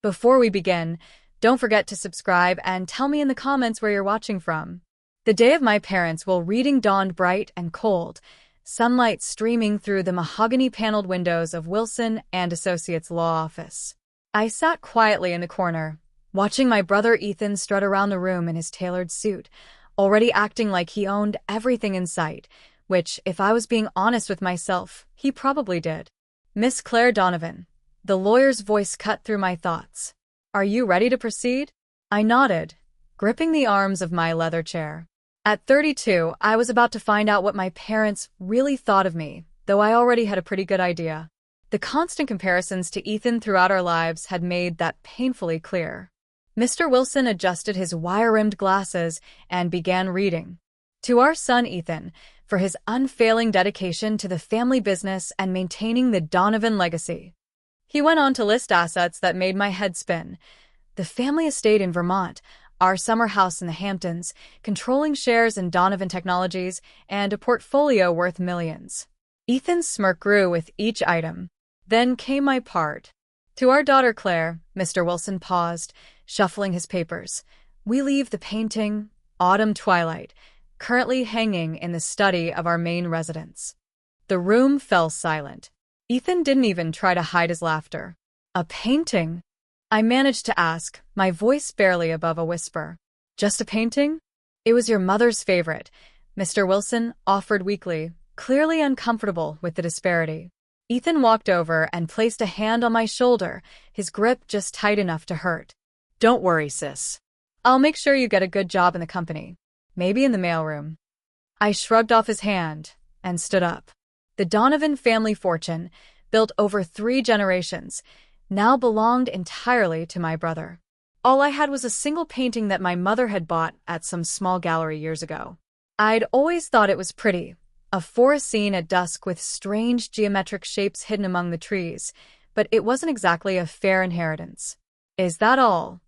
Before we begin, don't forget to subscribe and tell me in the comments where you're watching from. The day of my parents' reading dawned bright and cold, sunlight streaming through the mahogany-paneled windows of Wilson and Associates' law office. I sat quietly in the corner, watching my brother Ethan strut around the room in his tailored suit, already acting like he owned everything in sight, which, if I was being honest with myself, he probably did. "Miss Claire Donovan." The lawyer's voice cut through my thoughts. "Are you ready to proceed?" I nodded, gripping the arms of my leather chair. At 32, I was about to find out what my parents really thought of me, though I already had a pretty good idea. The constant comparisons to Ethan throughout our lives had made that painfully clear. Mr. Wilson adjusted his wire-rimmed glasses and began reading. "To our son Ethan, for his unfailing dedication to the family business and maintaining the Donovan legacy." He went on to list assets that made my head spin. The family estate in Vermont, our summer house in the Hamptons, controlling shares in Donovan Technologies, and a portfolio worth millions. Ethan's smirk grew with each item. Then came my part. "To our daughter Claire," Mr. Wilson paused, shuffling his papers. "We leave the painting, Autumn Twilight, currently hanging in the study of our main residence." The room fell silent. Ethan didn't even try to hide his laughter. "A painting?" I managed to ask, my voice barely above a whisper. "Just a painting?" "It was your mother's favorite," Mr. Wilson offered weakly, clearly uncomfortable with the disparity. Ethan walked over and placed a hand on my shoulder, his grip just tight enough to hurt. "Don't worry, sis. I'll make sure you get a good job in the company. Maybe in the mailroom." I shrugged off his hand and stood up. The Donovan family fortune, built over 3 generations, now belonged entirely to my brother. All I had was a single painting that my mother had bought at some small gallery years ago. I'd always thought it was pretty, a forest scene at dusk with strange geometric shapes hidden among the trees, but it wasn't exactly a fair inheritance. "Is that all?"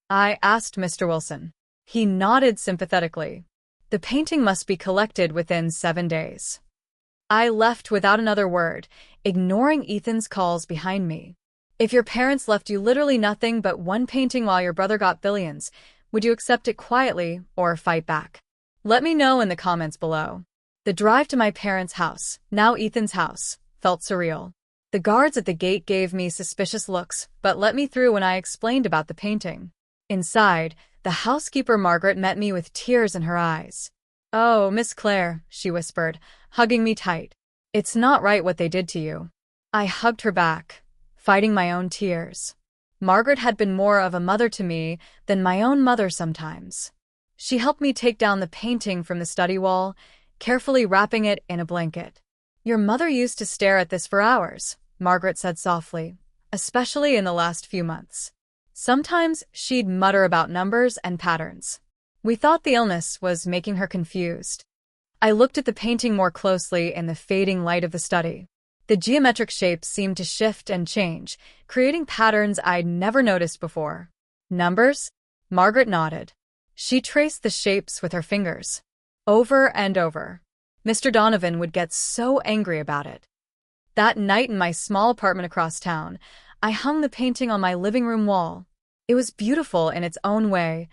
I asked Mr. Wilson. He nodded sympathetically. "The painting must be collected within 7 days." I left without another word, ignoring Ethan's calls behind me. "If your parents left you literally nothing but one painting while your brother got billions, would you accept it quietly or fight back?" Let me know in the comments below. The drive to my parents' house, now Ethan's house, felt surreal. The guards at the gate gave me suspicious looks, but let me through when I explained about the painting. Inside, the housekeeper Margaret met me with tears in her eyes. "Oh, Miss Claire," she whispered, hugging me tight. "It's not right what they did to you." I hugged her back, fighting my own tears. Margaret had been more of a mother to me than my own mother sometimes. She helped me take down the painting from the study wall, carefully wrapping it in a blanket. "Your mother used to stare at this for hours," Margaret said softly, "especially in the last few months. Sometimes she'd mutter about numbers and patterns. We thought the illness was making her confused." I looked at the painting more closely in the fading light of the study. The geometric shapes seemed to shift and change, creating patterns I'd never noticed before. "Numbers?" Margaret nodded. She traced the shapes with her fingers. Over and over. Mr. Donovan would get so angry about it. That night in my small apartment across town, I hung the painting on my living room wall. It was beautiful in its own way.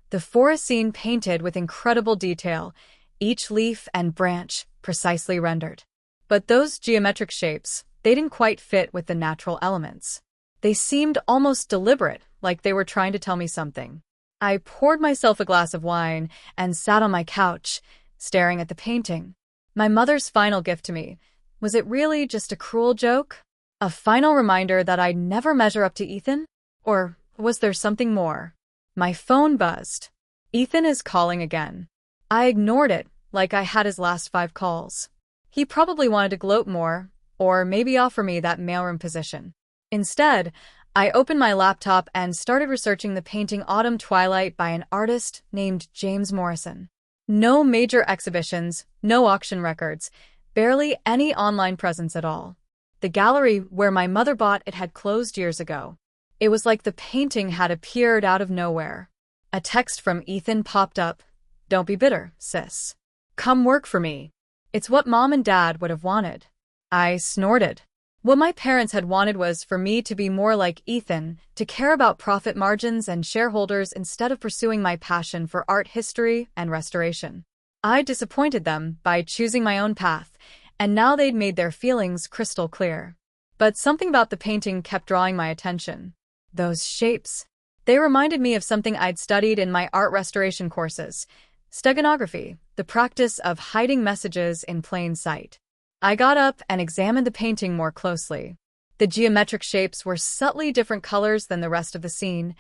The forest scene painted with incredible detail, each leaf and branch precisely rendered. But those geometric shapes, they didn't quite fit with the natural elements. They seemed almost deliberate, like they were trying to tell me something. I poured myself a glass of wine and sat on my couch, staring at the painting. My mother's final gift to me. Was it really just a cruel joke? A final reminder that I'd never measure up to Ethan? Or was there something more? My phone buzzed. "Ethan is calling again." I ignored it, like I had his last 5 calls. He probably wanted to gloat more, or maybe offer me that mailroom position. Instead, I opened my laptop and started researching the painting Autumn Twilight by an artist named James Morrison. No major exhibitions, no auction records, barely any online presence at all. The gallery where my mother bought it had closed years ago. It was like the painting had appeared out of nowhere. A text from Ethan popped up. "Don't be bitter, sis. Come work for me. It's what Mom and Dad would have wanted." I snorted. What my parents had wanted was for me to be more like Ethan, to care about profit margins and shareholders instead of pursuing my passion for art history and restoration. I disappointed them by choosing my own path, and now they'd made their feelings crystal clear. But something about the painting kept drawing my attention. Those shapes. They reminded me of something I'd studied in my art restoration courses. Steganography, the practice of hiding messages in plain sight. I got up and examined the painting more closely. The geometric shapes were subtly different colors than the rest of the scene,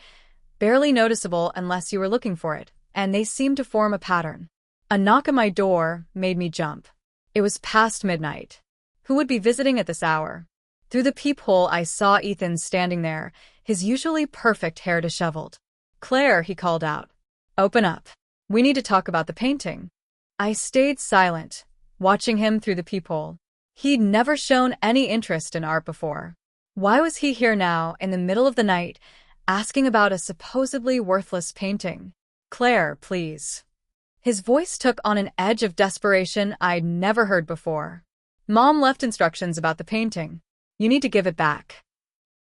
barely noticeable unless you were looking for it, and they seemed to form a pattern. A knock at my door made me jump. It was past midnight. Who would be visiting at this hour? Through the peephole, I saw Ethan standing there, his usually perfect hair disheveled. "Claire," he called out. "Open up. We need to talk about the painting." I stayed silent, watching him through the peephole. He'd never shown any interest in art before. Why was he here now, in the middle of the night, asking about a supposedly worthless painting? "Claire, please." His voice took on an edge of desperation I'd never heard before. "Mom left instructions about the painting. You need to give it back."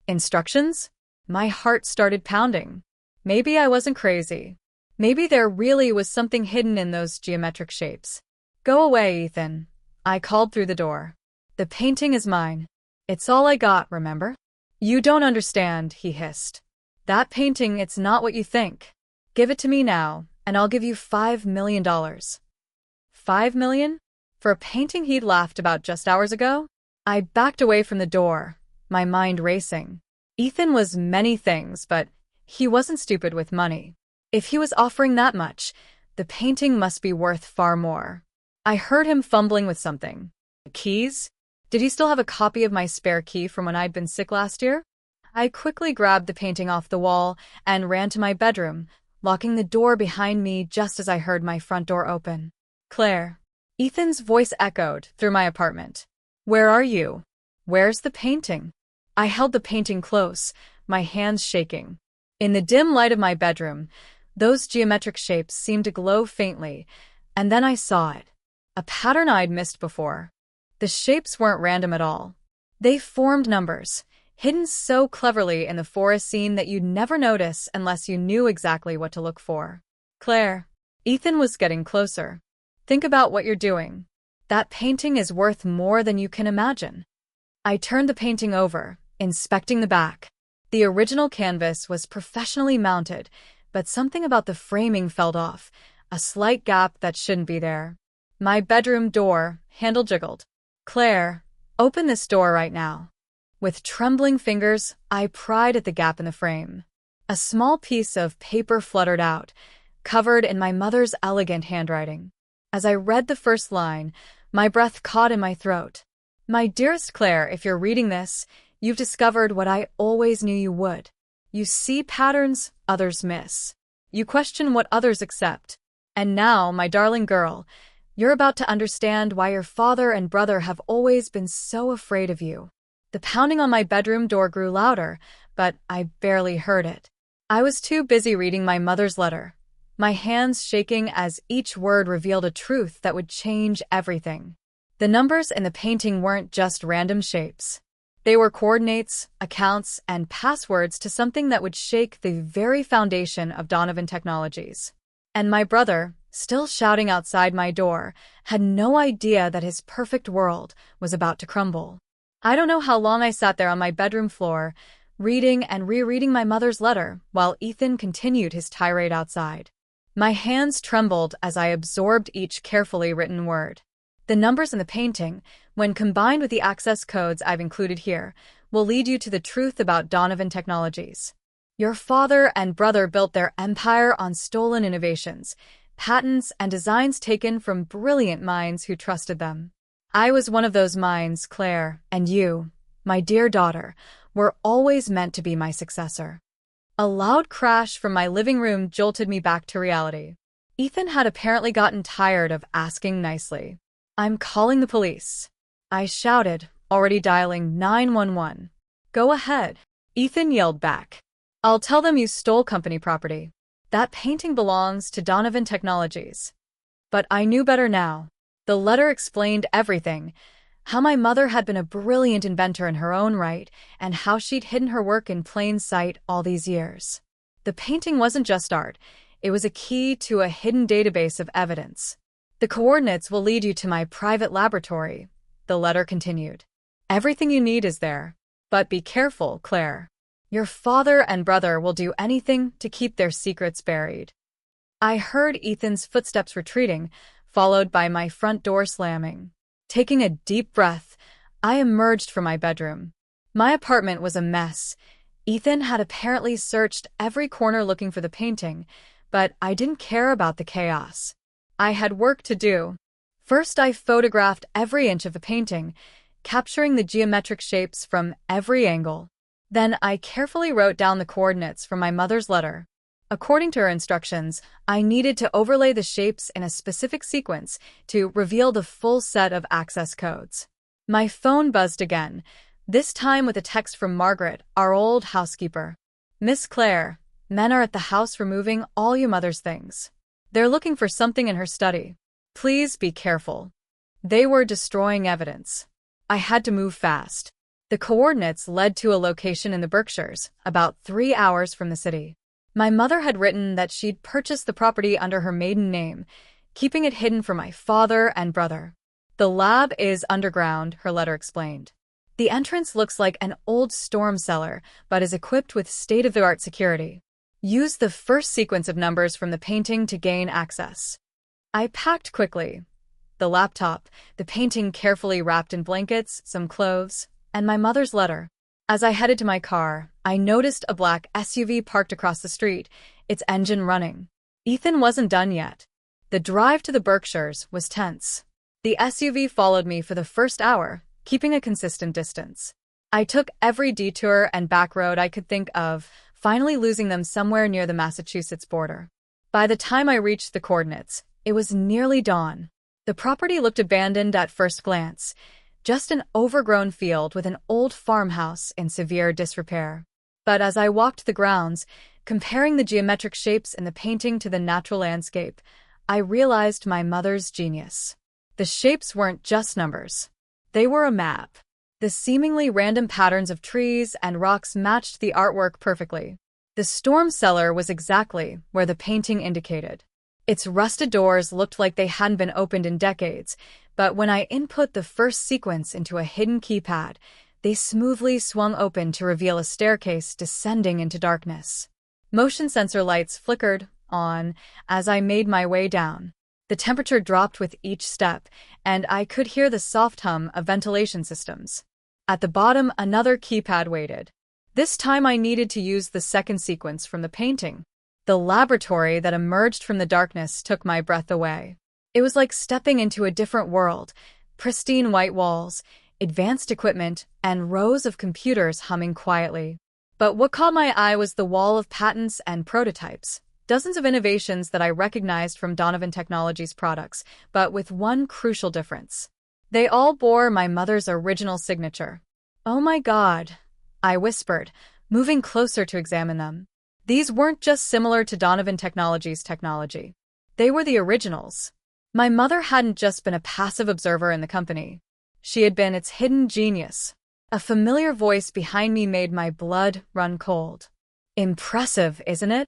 Instructions? My heart started pounding. Maybe I wasn't crazy. Maybe there really was something hidden in those geometric shapes. "Go away, Ethan," I called through the door. "The painting is mine. It's all I got, remember?" "You don't understand," he hissed. "That painting, it's not what you think. Give it to me now, and I'll give you $5 million. $5 million? For a painting he'd laughed about just hours ago? I backed away from the door, my mind racing. Ethan was many things, but he wasn't stupid with money. If he was offering that much, the painting must be worth far more. I heard him fumbling with something. Keys? Did he still have a copy of my spare key from when I'd been sick last year? I quickly grabbed the painting off the wall and ran to my bedroom, locking the door behind me just as I heard my front door open. "Claire." Ethan's voice echoed through my apartment. "Where are you? Where's the painting?" I held the painting close, my hands shaking. In the dim light of my bedroom, those geometric shapes seemed to glow faintly, and then I saw it. A pattern I'd missed before. The shapes weren't random at all. They formed numbers, hidden so cleverly in the forest scene that you'd never notice unless you knew exactly what to look for. "Claire." Ethan was getting closer. "Think about what you're doing. That painting is worth more than you can imagine." I turned the painting over, inspecting the back. The original canvas was professionally mounted, but something about the framing felt off, a slight gap that shouldn't be there. My bedroom door handle jiggled. "Claire, open this door right now." With trembling fingers, I pried at the gap in the frame. A small piece of paper fluttered out, covered in my mother's elegant handwriting. As I read the first line, my breath caught in my throat. "My dearest Claire, if you're reading this, you've discovered what I always knew you would. You see patterns others miss. You question what others accept. And now, my darling girl, you're about to understand why your father and brother have always been so afraid of you." The pounding on my bedroom door grew louder, but I barely heard it. I was too busy reading my mother's letter, my hands shaking as each word revealed a truth that would change everything. The numbers in the painting weren't just random shapes. They were coordinates, accounts, and passwords to something that would shake the very foundation of Donovan Technologies. And my brother, still shouting outside my door, had no idea that his perfect world was about to crumble. I don't know how long I sat there on my bedroom floor, reading and rereading my mother's letter, while Ethan continued his tirade outside. My hands trembled as I absorbed each carefully written word. The numbers in the painting, when combined with the access codes I've included here, will lead you to the truth about Donovan Technologies. Your father and brother built their empire on stolen innovations, patents, and designs taken from brilliant minds who trusted them. I was one of those minds, Claire, and you, my dear daughter, were always meant to be my successor. A loud crash from my living room jolted me back to reality. Ethan had apparently gotten tired of asking nicely. "I'm calling the police," I shouted, already dialing 911. "Go ahead," Ethan yelled back. "I'll tell them you stole company property. That painting belongs to Donovan Technologies." But I knew better now. The letter explained everything. how my mother had been a brilliant inventor in her own right, and how she'd hidden her work in plain sight all these years. The painting wasn't just art, it was a key to a hidden database of evidence. The coordinates will lead you to my private laboratory, the letter continued. Everything you need is there. But be careful, Claire. Your father and brother will do anything to keep their secrets buried. I heard Ethan's footsteps retreating, followed by my front door slamming. Taking a deep breath, I emerged from my bedroom. My apartment was a mess. Ethan had apparently searched every corner looking for the painting, but I didn't care about the chaos. I had work to do. First, I photographed every inch of the painting, capturing the geometric shapes from every angle. Then I carefully wrote down the coordinates from my mother's letter. According to her instructions, I needed to overlay the shapes in a specific sequence to reveal the full set of access codes. My phone buzzed again, this time with a text from Margaret, our old housekeeper. Miss Claire, men are at the house removing all your mother's things. They're looking for something in her study. Please be careful. They were destroying evidence. I had to move fast. The coordinates led to a location in the Berkshires, about 3 hours from the city. My mother had written that she'd purchased the property under her maiden name, keeping it hidden from my father and brother. The lab is underground, her letter explained. The entrance looks like an old storm cellar, but is equipped with state-of-the-art security. Use the first sequence of numbers from the painting to gain access. I packed quickly. The laptop, the painting carefully wrapped in blankets, some clothes, and my mother's letter. As I headed to my car, I noticed a black SUV parked across the street, its engine running. Ethan wasn't done yet. The drive to the Berkshires was tense. The SUV followed me for the first hour, keeping a consistent distance. I took every detour and back road I could think of, finally losing them somewhere near the Massachusetts border. By the time I reached the coordinates, it was nearly dawn. The property looked abandoned at first glance, just an overgrown field with an old farmhouse in severe disrepair. But as I walked the grounds, comparing the geometric shapes in the painting to the natural landscape, I realized my mother's genius. The shapes weren't just numbers. They were a map. The seemingly random patterns of trees and rocks matched the artwork perfectly. The storm cellar was exactly where the painting indicated. Its rusted doors looked like they hadn't been opened in decades, but when I input the first sequence into a hidden keypad, they smoothly swung open to reveal a staircase descending into darkness. Motion sensor lights flickered on as I made my way down. The temperature dropped with each step, and I could hear the soft hum of ventilation systems. At the bottom, another keypad waited. This time I needed to use the second sequence from the painting. The laboratory that emerged from the darkness took my breath away. It was like stepping into a different world, pristine white walls, advanced equipment, and rows of computers humming quietly. But what caught my eye was the wall of patents and prototypes. Dozens of innovations that I recognized from Donovan Technologies products, but with one crucial difference. They all bore my mother's original signature. "Oh my God," I whispered, moving closer to examine them. These weren't just similar to Donovan Technologies technology. They were the originals. My mother hadn't just been a passive observer in the company. She had been its hidden genius. A familiar voice behind me made my blood run cold. Impressive, isn't it?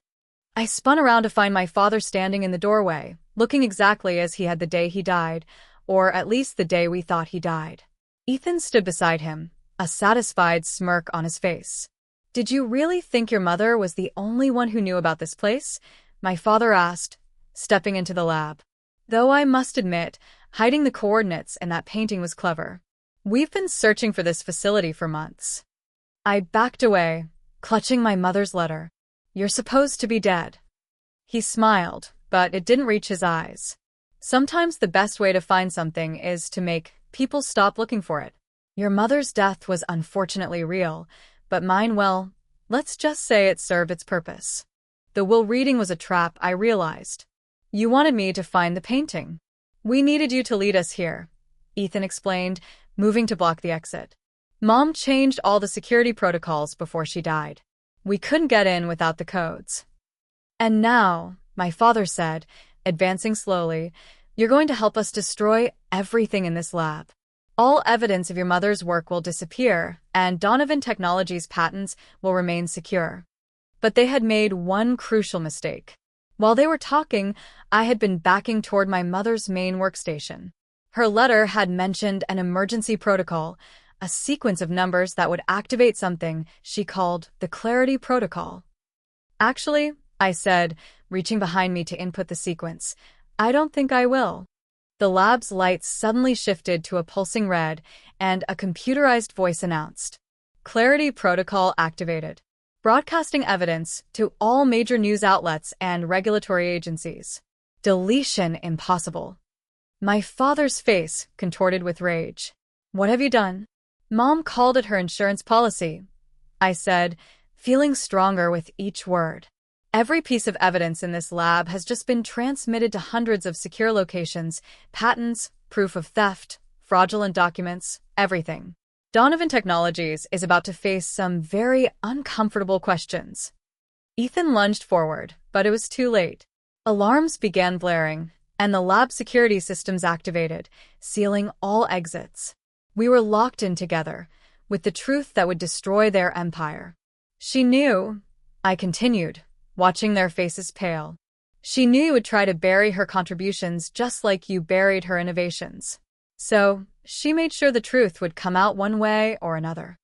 I spun around to find my father standing in the doorway, looking exactly as he had the day he died, or at least the day we thought he died. Ethan stood beside him, a satisfied smirk on his face. "Did you really think your mother was the only one who knew about this place?" my father asked, stepping into the lab. Though I must admit, hiding the coordinates in that painting was clever. "We've been searching for this facility for months." I backed away, clutching my mother's letter. "You're supposed to be dead." He smiled, but it didn't reach his eyes. Sometimes the best way to find something is to make people stop looking for it. Your mother's death was unfortunately real, but mine, well, let's just say it served its purpose. The will reading was a trap, I realized. "You wanted me to find the painting. We needed you to lead us here," Ethan explained, moving to block the exit. "Mom changed all the security protocols before she died. We couldn't get in without the codes." "And now," my father said, advancing slowly, "you're going to help us destroy everything in this lab. All evidence of your mother's work will disappear, and Donovan Technologies' patents will remain secure. But they had made one crucial mistake. While they were talking, I had been backing toward my mother's main workstation. Her letter had mentioned an emergency protocol, a sequence of numbers that would activate something she called the Clarity Protocol. Actually, I said, reaching behind me to input the sequence, I don't think I will. The lab's lights suddenly shifted to a pulsing red, and a computerized voice announced, Clarity Protocol activated. Broadcasting evidence to all major news outlets and regulatory agencies. Deletion impossible. My father's face contorted with rage. What have you done? Mom called it her insurance policy, I said, feeling stronger with each word. Every piece of evidence in this lab has just been transmitted to hundreds of secure locations, patents, proof of theft, fraudulent documents, everything. Donovan Technologies is about to face some very uncomfortable questions. Ethan lunged forward, but it was too late. Alarms began blaring, and the lab security systems activated, sealing all exits. We were locked in together, with the truth that would destroy their empire. She knew, I continued, watching their faces pale. She knew you would try to bury her contributions just like you buried her innovations. So, she made sure the truth would come out one way or another.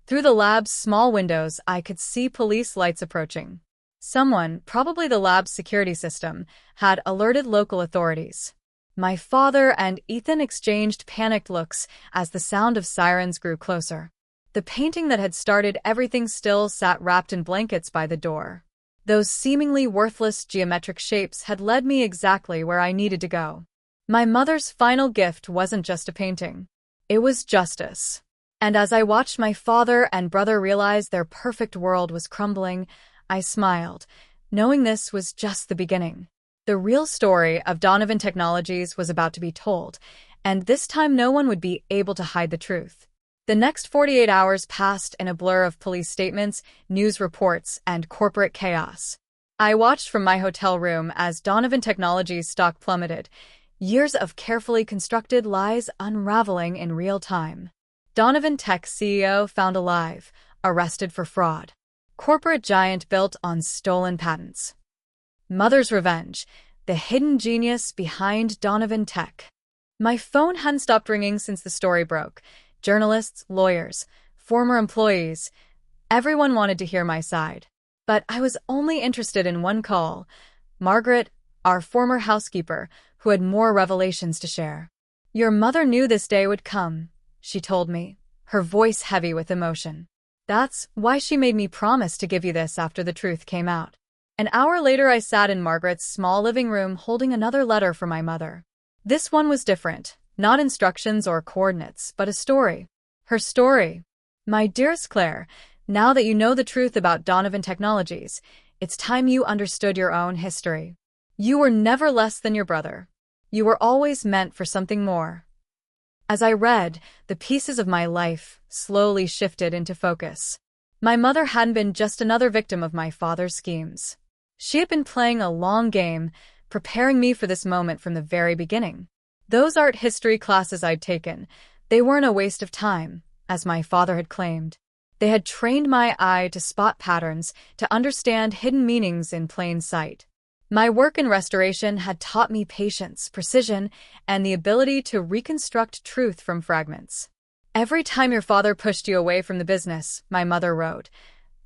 Through the lab's small windows, I could see police lights approaching. Someone, probably the lab's security system, had alerted local authorities. My father and Ethan exchanged panicked looks as the sound of sirens grew closer. The painting that had started everything still sat wrapped in blankets by the door. Those seemingly worthless geometric shapes had led me exactly where I needed to go. My mother's final gift wasn't just a painting. It was justice. And as I watched my father and brother realize their perfect world was crumbling, I smiled, knowing this was just the beginning. The real story of Donovan Technologies was about to be told, and this time no one would be able to hide the truth. The next 48 hours passed in a blur of police statements, news reports, and corporate chaos. I watched from my hotel room as Donovan Technologies' stock plummeted, years of carefully constructed lies unraveling in real time. Donovan Tech CEO found alive, arrested for fraud. Corporate giant built on stolen patents. Mother's revenge, the hidden genius behind Donovan Tech. My phone hadn't stopped ringing since the story broke. Journalists, lawyers, former employees, everyone wanted to hear my side. But I was only interested in one call. Margaret, our former housekeeper, who had more revelations to share. Your mother knew this day would come, she told me, her voice heavy with emotion. That's why she made me promise to give you this after the truth came out. An hour later, I sat in Margaret's small living room holding another letter for my mother. This one was different, not instructions or coordinates, but a story. Her story. My dearest Claire, now that you know the truth about Donovan Technologies, it's time you understood your own history. You were never less than your brother. You were always meant for something more. As I read, the pieces of my life slowly shifted into focus. My mother hadn't been just another victim of my father's schemes. She had been playing a long game, preparing me for this moment from the very beginning. Those art history classes I'd taken, they weren't a waste of time, as my father had claimed. They had trained my eye to spot patterns, to understand hidden meanings in plain sight. My work in restoration had taught me patience, precision, and the ability to reconstruct truth from fragments. Every time your father pushed you away from the business, my mother wrote,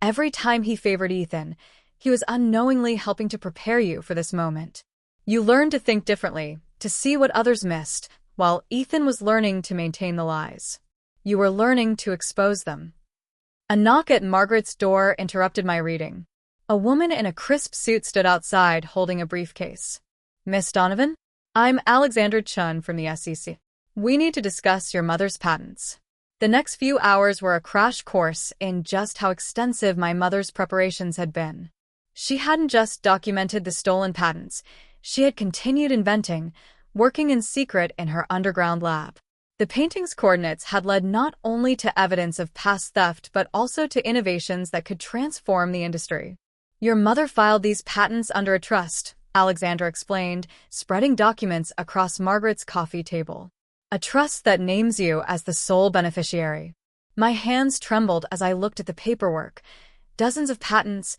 every time he favored Ethan, he was unknowingly helping to prepare you for this moment. You learned to think differently, to see what others missed, while Ethan was learning to maintain the lies. You were learning to expose them. A knock at Margaret's door interrupted my reading. A woman in a crisp suit stood outside holding a briefcase. Miss Donovan? I'm Alexandra Chun from the SEC. We need to discuss your mother's patents. The next few hours were a crash course in just how extensive my mother's preparations had been. She hadn't just documented the stolen patents, she had continued inventing, working in secret in her underground lab. The painting's coordinates had led not only to evidence of past theft but also to innovations that could transform the industry. Your mother filed these patents under a trust, Alexandra explained, spreading documents across Margaret's coffee table. A trust that names you as the sole beneficiary. My hands trembled as I looked at the paperwork. Dozens of patents,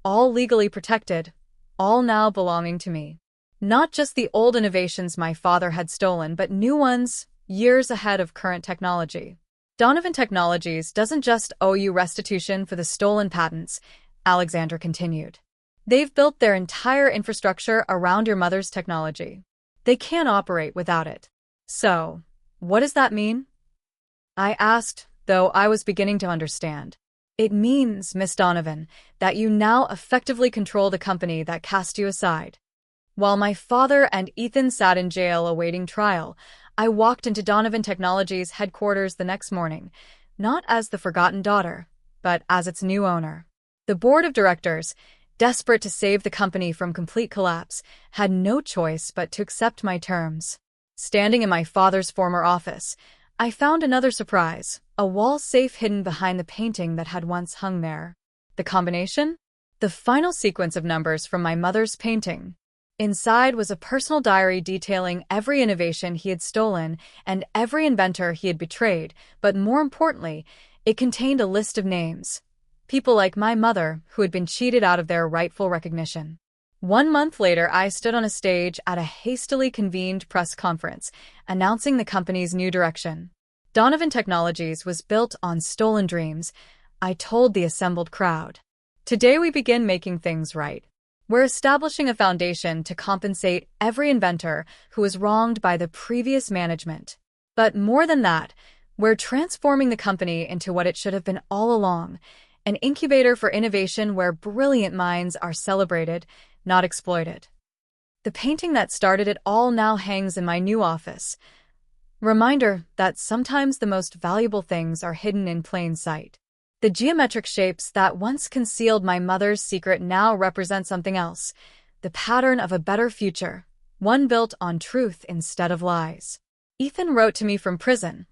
all legally protected, all now belonging to me. Not just the old innovations my father had stolen, but new ones, years ahead of current technology. Donovan Technologies doesn't just owe you restitution for the stolen patents, Alexandra continued. They've built their entire infrastructure around your mother's technology. They can't operate without it. So, what does that mean? I asked, though I was beginning to understand. It means, Miss Donovan, that you now effectively control the company that cast you aside. While my father and Ethan sat in jail awaiting trial, I walked into Donovan Technologies headquarters the next morning, not as the forgotten daughter, but as its new owner. The board of directors, desperate to save the company from complete collapse, had no choice but to accept my terms. Standing in my father's former office, I found another surprise, a wall safe hidden behind the painting that had once hung there. The combination? The final sequence of numbers from my mother's painting. Inside was a personal diary detailing every innovation he had stolen and every inventor he had betrayed, but more importantly, it contained a list of names. People like my mother who had been cheated out of their rightful recognition. 1 month later, I stood on a stage at a hastily convened press conference, announcing the company's new direction. Donovan Technologies was built on stolen dreams, I told the assembled crowd. Today we begin making things right. We're establishing a foundation to compensate every inventor who was wronged by the previous management. But more than that, we're transforming the company into what it should have been all along, an incubator for innovation where brilliant minds are celebrated, not exploited. The painting that started it all now hangs in my new office. Reminder that sometimes the most valuable things are hidden in plain sight. The geometric shapes that once concealed my mother's secret now represent something else, the pattern of a better future, one built on truth instead of lies. Ethan wrote to me from prison,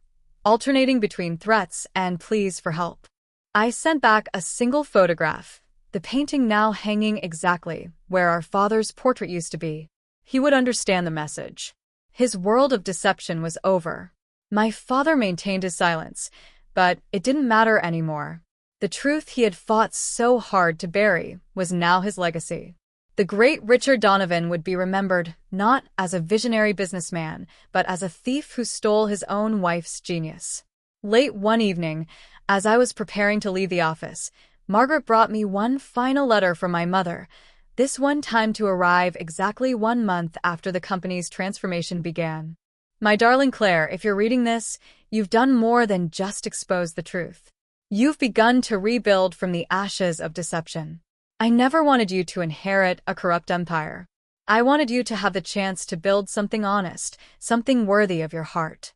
alternating between threats and pleas for help. I sent back a single photograph, the painting now hanging exactly where our father's portrait used to be. He would understand the message. His world of deception was over. My father maintained his silence, but it didn't matter anymore. The truth he had fought so hard to bury was now his legacy. The great Richard Donovan would be remembered not as a visionary businessman, but as a thief who stole his own wife's genius. Late one evening, as I was preparing to leave the office, Margaret brought me one final letter from my mother, this one timed to arrive exactly 1 month after the company's transformation began. My darling Claire, if you're reading this, you've done more than just expose the truth. You've begun to rebuild from the ashes of deception. I never wanted you to inherit a corrupt empire. I wanted you to have the chance to build something honest, something worthy of your heart.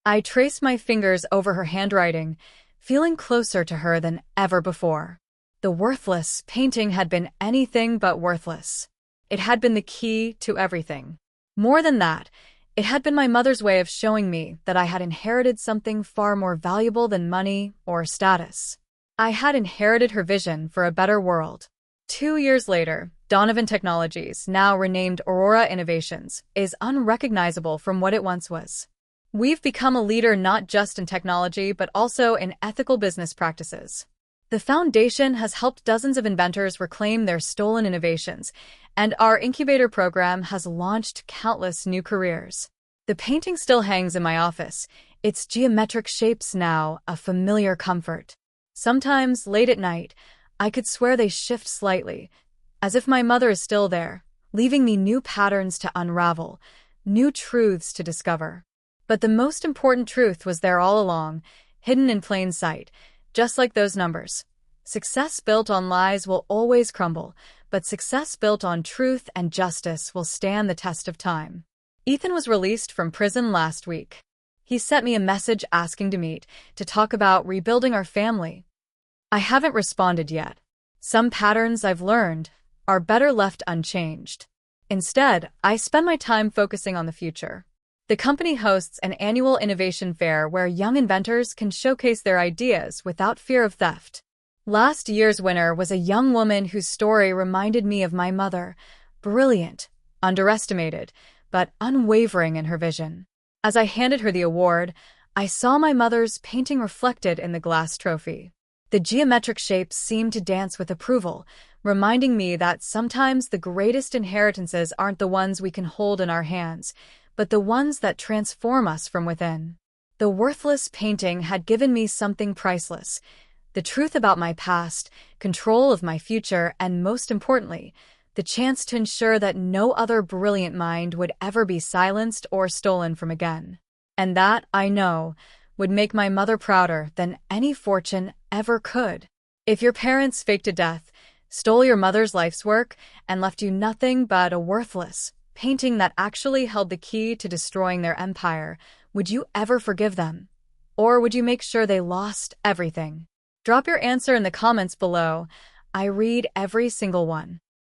I traced my fingers over her handwriting, feeling closer to her than ever before. The worthless painting had been anything but worthless. It had been the key to everything. More than that, it had been my mother's way of showing me that I had inherited something far more valuable than money or status. I had inherited her vision for a better world. 2 years later, Donovan Technologies, now renamed Aurora Innovations, is unrecognizable from what it once was. We've become a leader not just in technology but also in ethical business practices. The foundation has helped dozens of inventors reclaim their stolen innovations, and our incubator program has launched countless new careers. The painting still hangs in my office, its geometric shapes now a familiar comfort. Sometimes, late at night, I could swear they shift slightly, as if my mother is still there, leaving me new patterns to unravel, new truths to discover. But the most important truth was there all along, hidden in plain sight, just like those numbers. Success built on lies will always crumble, but success built on truth and justice will stand the test of time. Ethan was released from prison last week. He sent me a message asking to meet, to talk about rebuilding our family. I haven't responded yet. Some patterns I've learned are better left unchanged. Instead, I spend my time focusing on the future. The company hosts an annual innovation fair where young inventors can showcase their ideas without fear of theft. Last year's winner was a young woman whose story reminded me of my mother, brilliant, underestimated, but unwavering in her vision. As I handed her the award, I saw my mother's painting reflected in the glass trophy. The geometric shapes seemed to dance with approval, reminding me that sometimes the greatest inheritances aren't the ones we can hold in our hands, but the ones that transform us from within. The worthless painting had given me something priceless: the truth about my past, control of my future, and most importantly, the chance to ensure that no other brilliant mind would ever be silenced or stolen from again. And that, I know, would make my mother prouder than any fortune ever could. If your parents faked a death, stole your mother's life's work, and left you nothing but a worthless painting that actually held the key to destroying their empire, would you ever forgive them? Or would you make sure they lost everything? Drop your answer in the comments below. I read every single one.